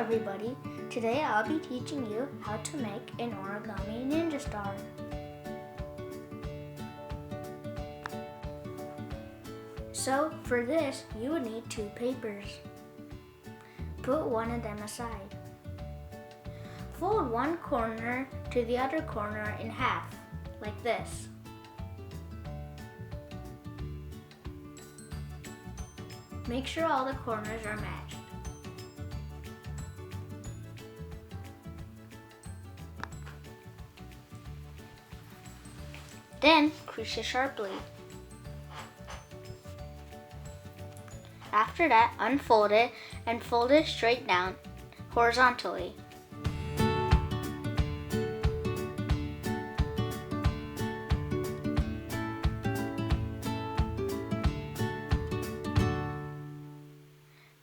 everybody, today I'll be teaching you how to make an Origami Ninja Star. So for this, you would need 2 papers. Put one of them aside. Fold one corner to the other corner in half, like this. Make sure all the corners are matched. Then crease it sharply. After that, unfold it and fold it straight down horizontally.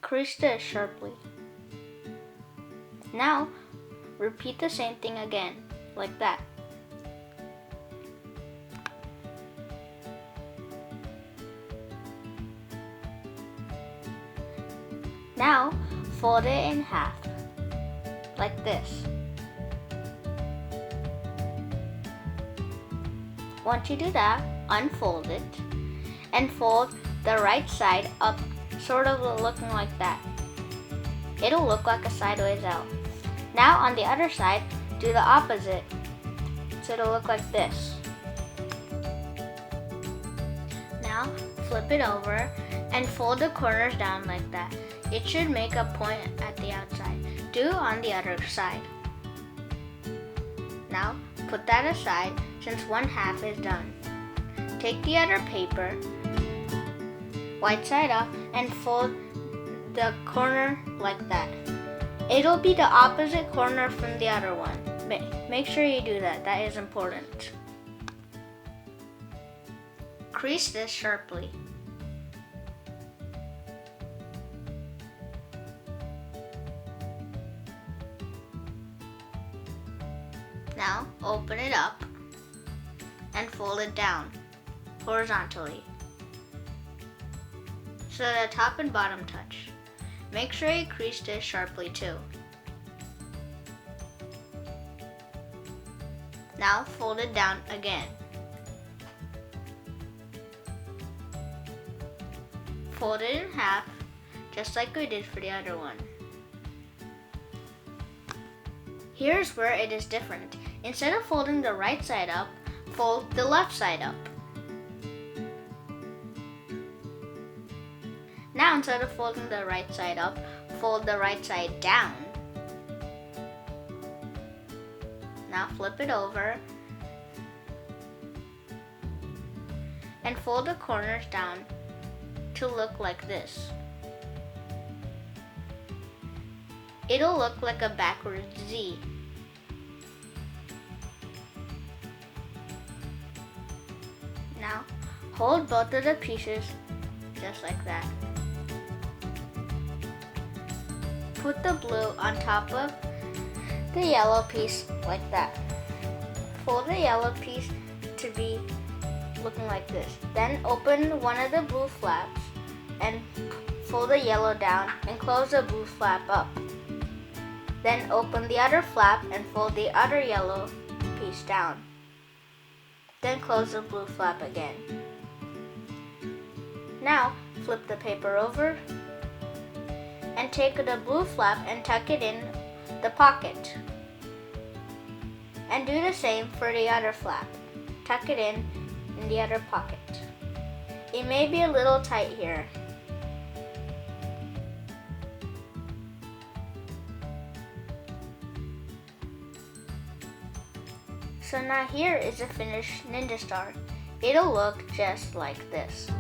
Crease this sharply. Now, repeat the same thing again, like that. Now, fold it in half, like this. Once you do that, unfold it and fold the right side up, sort of looking like that. It'll look like a sideways L. Now on the other side, do the opposite, so it'll look like this. Now, flip it over and fold the corners down like that. It should make a point at the outside. Do on the other side. Now, put that aside since one half is done. Take the other paper, white side up, and fold the corner like that. It'll be the opposite corner from the other one. Make sure you do that, that is important. Crease this sharply. Now, open it up and fold it down horizontally so the top and bottom touch. Make sure you crease this sharply too. Now, fold it down again. Fold it in half, just like we did for the other one. Here's where it is different. Instead of folding the right side up, fold the left side up. Now instead of folding the right side up, fold the right side down. Now flip it over and fold the corners down to look like this. It'll look like a backwards Z. Now, hold both of the pieces just like that. Put the blue on top of the yellow piece like that. Fold the yellow piece to be looking like this. Then open one of the blue flaps and fold the yellow down and close the blue flap up. Then open the other flap and fold the other yellow piece down. Then close the blue flap again. Now, flip the paper over and take the blue flap and tuck it in the pocket. And do the same for the other flap. Tuck it in the other pocket. It may be a little tight here. So now here is a finished Ninja Star. It'll look just like this.